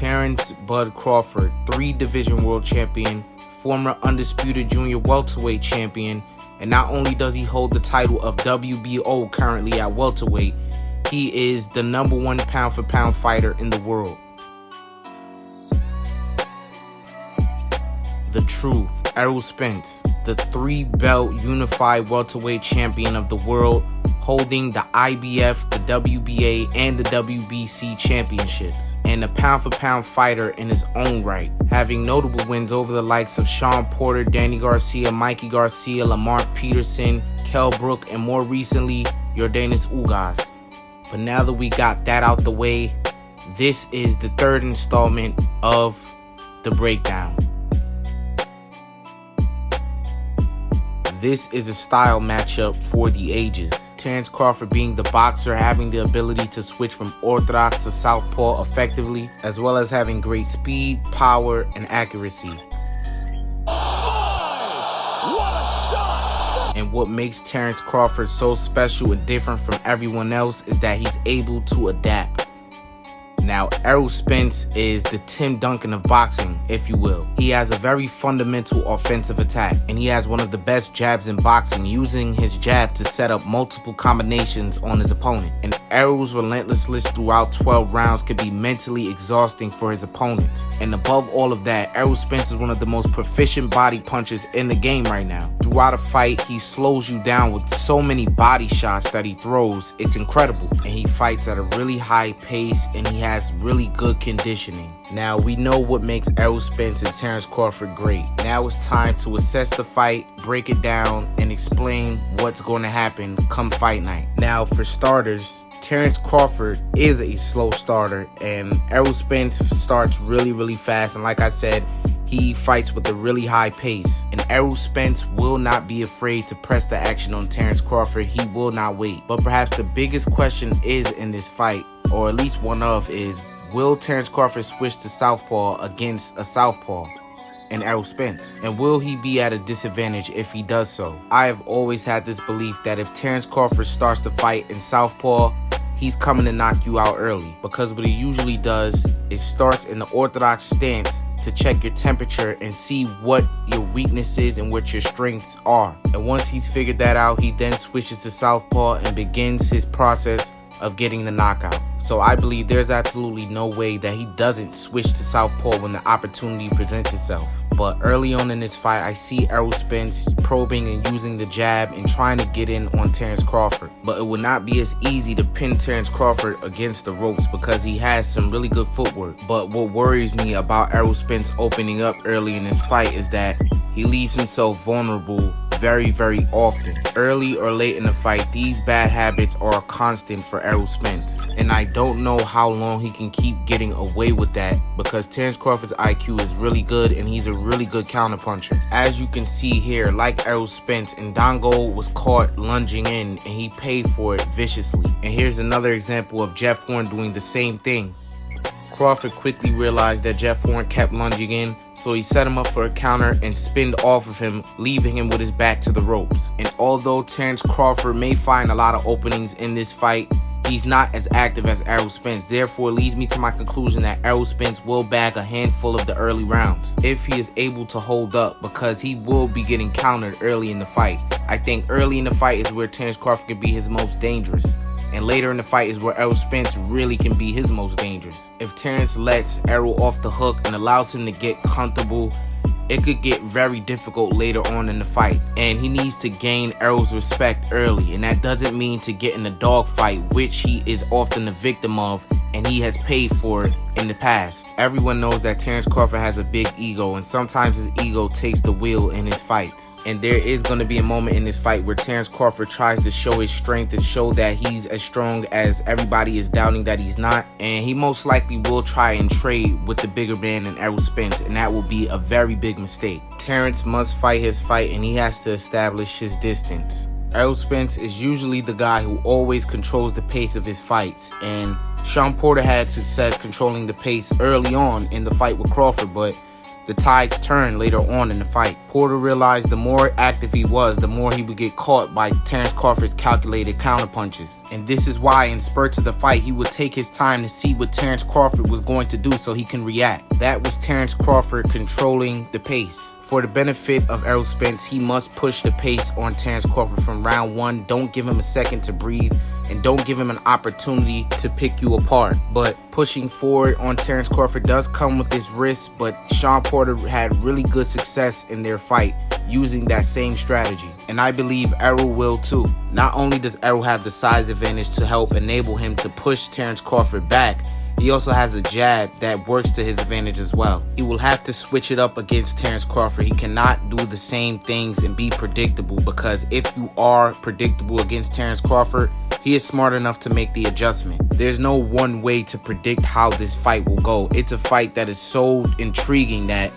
Terence "Bud" Crawford, 3-division world champion, former undisputed junior welterweight champion, and not only does he hold the title of WBO currently at welterweight, he is the #1 pound-for-pound fighter in the world. The truth, Errol Spence, the 3-belt unified welterweight champion of the world, holding the IBF, the WBA, and the WBC championships, and a pound-for-pound fighter in his own right, having notable wins over the likes of Sean Porter, Danny Garcia, Mikey Garcia, Lamar Peterson, Kell Brook, and more recently, Yordenis Ugas. But now that we got that out the way, this is the 3rd installment of The Breakdown. This is a style matchup for the ages. Terence Crawford being the boxer, having the ability to switch from orthodox to southpaw effectively, as well as having great speed, power, and accuracy. And what makes Terence Crawford so special and different from everyone else is that he's able to adapt. Now, Errol Spence is the Tim Duncan of boxing, if you will. He has a very fundamental offensive attack, and he has one of the best jabs in boxing, using his jab to set up multiple combinations on his opponent. And Errol's relentlessness throughout 12 rounds could be mentally exhausting for his opponents. And above all of that, Errol Spence is one of the most proficient body punchers in the game right now. Throughout a fight, he slows you down with so many body shots that he throws. It's incredible. And he fights at a really high pace, and he has really good conditioning. Now, we know what makes Errol Spence and Terence Crawford great. Now it's time to assess the fight, break it down, and explain what's going to happen come fight night. Now, for starters, Terence Crawford is a slow starter, and Errol Spence starts really fast. And like I said, he fights with a really high pace. And Errol Spence will not be afraid to press the action on Terence Crawford. He will not wait. But perhaps the biggest question is in this fight, or at least one of, is will Terence Crawford switch to southpaw against a southpaw and Errol Spence? And will he be at a disadvantage if he does so? I have always had this belief that if Terence Crawford starts the fight in southpaw, he's coming to knock you out early, because what he usually does is starts in the orthodox stance to check your temperature and see what your weaknesses and what your strengths are. And once he's figured that out, he then switches to southpaw and begins his process of getting the knockout. So I believe there's absolutely no way that he doesn't switch to southpaw when the opportunity presents itself. But early on in this fight, I see Errol Spence probing and using the jab and trying to get in on Terence Crawford. But it would not be as easy to pin Terence Crawford against the ropes because he has some really good footwork. But what worries me about Errol Spence opening up early in this fight is that he leaves himself vulnerable very often. Early or late in the fight, these bad habits are a constant for Errol Spence. And I don't know how long he can keep getting away with that, because Terence Crawford's IQ is really good and he's a really good counterpuncher. As you can see here, like Errol Spence, Ndongo was caught lunging in and he paid for it viciously. And here's another example of Jeff Horn doing the same thing. Crawford quickly realized that Jeff Horn kept lunging in, so he set him up for a counter and spinned off of him, leaving him with his back to the ropes. And although Terence Crawford may find a lot of openings in this fight, he's not as active as Errol Spence. Therefore, leads me to my conclusion that Errol Spence will bag a handful of the early rounds if he is able to hold up, because he will be getting countered early in the fight. I think early in the fight is where Terence Crawford can be his most dangerous, and later in the fight is where Errol Spence really can be his most dangerous. If Terence lets Errol off the hook and allows him to get comfortable, it could get very difficult later on in the fight. And he needs to gain Errol's respect early, and that doesn't mean to get in a dogfight, which he is often the victim of, and he has paid for it in the past. Everyone knows that Terence Crawford has a big ego, and sometimes his ego takes the wheel in his fights. And there is going to be a moment in this fight where Terence Crawford tries to show his strength and show that he's as strong as everybody is doubting that he's not. And he most likely will try and trade with the bigger man than Errol Spence, and that will be a very big mistake. Terence must fight his fight, and he has to establish his distance. Errol Spence is usually the guy who always controls the pace of his fights, and Sean Porter had success controlling the pace early on in the fight with Crawford, but the tides turned later on in the fight. Porter realized the more active he was, the more he would get caught by Terence Crawford's calculated counterpunches. And this is why in spurts of the fight, he would take his time to see what Terence Crawford was going to do so he can react. That was Terence Crawford controlling the pace. For the benefit of Errol Spence, he must push the pace on Terence Crawford from round one. Don't give him a second to breathe, and don't give him an opportunity to pick you apart. But pushing forward on Terence Crawford does come with this risk, but Shawn Porter had really good success in their fight using that same strategy. And I believe Errol will too. Not only does Errol have the size advantage to help enable him to push Terence Crawford back, he also has a jab that works to his advantage as well. He will have to switch it up against Terence Crawford. He cannot do the same things and be predictable, because if you are predictable against Terence Crawford, he is smart enough to make the adjustment. There's no one way to predict how this fight will go. It's a fight that is so intriguing that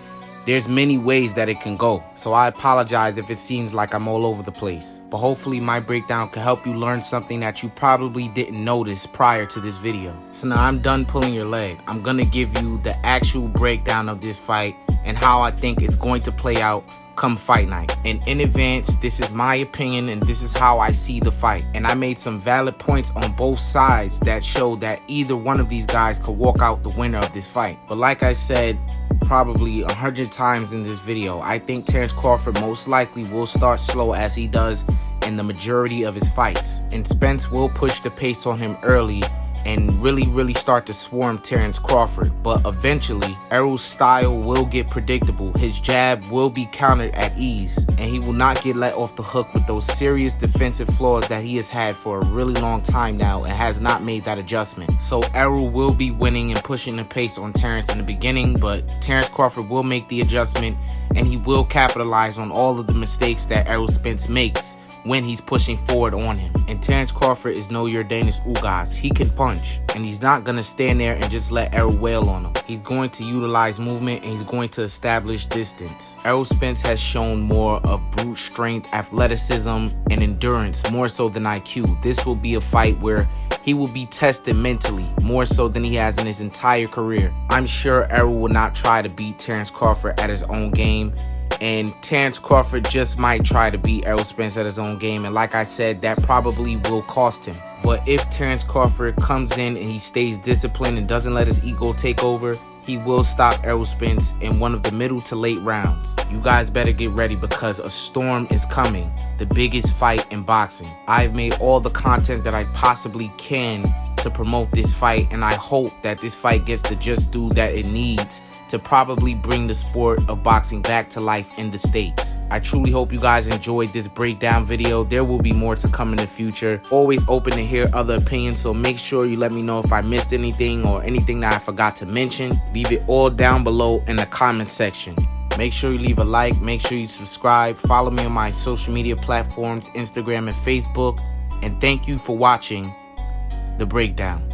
there's many ways that it can go. So I apologize if it seems like I'm all over the place. But hopefully my breakdown can help you learn something that you probably didn't notice prior to this video. So now I'm done pulling your leg. I'm gonna give you the actual breakdown of this fight and how I think it's going to play out come fight night. And in advance, this is my opinion and this is how I see the fight. And I made some valid points on both sides that show that either one of these guys could walk out the winner of this fight. But like I said, probably 100 times in this video, I think Terence Crawford most likely will start slow as he does in the majority of his fights. And Spence will push the pace on him early and really start to swarm Terence Crawford. But eventually, Errol's style will get predictable. His jab will be countered at ease, and he will not get let off the hook with those serious defensive flaws that he has had for a really long time now and has not made that adjustment. So Errol will be winning and pushing the pace on Terence in the beginning, but Terence Crawford will make the adjustment and he will capitalize on all of the mistakes that Errol Spence makes when he's pushing forward on him. And Terence Crawford is no Jordanis Ugas. He can punch, and he's not gonna stand there and just let Errol wail on him. He's going to utilize movement and he's going to establish distance. Errol Spence has shown more of brute strength, athleticism, and endurance more so than IQ. This will be a fight where he will be tested mentally more so than he has in his entire career. I'm sure Errol will not try to beat Terence Crawford at his own game, and Terence Crawford just might try to beat Errol Spence at his own game, and like I said, that probably will cost him. But if Terence Crawford comes in and he stays disciplined and doesn't let his ego take over, he will stop Errol Spence in one of the middle to late rounds. You guys better get ready because a storm is coming, the biggest fight in boxing. I've made all the content that I possibly can to promote this fight, and I hope that this fight gets the just due that it needs to probably bring the sport of boxing back to life in the States. I truly hope you guys enjoyed this breakdown video. There will be more to come in the future. Always open to hear other opinions, so make sure you let me know if I missed anything or anything that I forgot to mention. Leave it all down below in the comment section. Make sure you leave a like, make sure you subscribe, follow me on my social media platforms, Instagram and Facebook, and thank you for watching The Breakdown.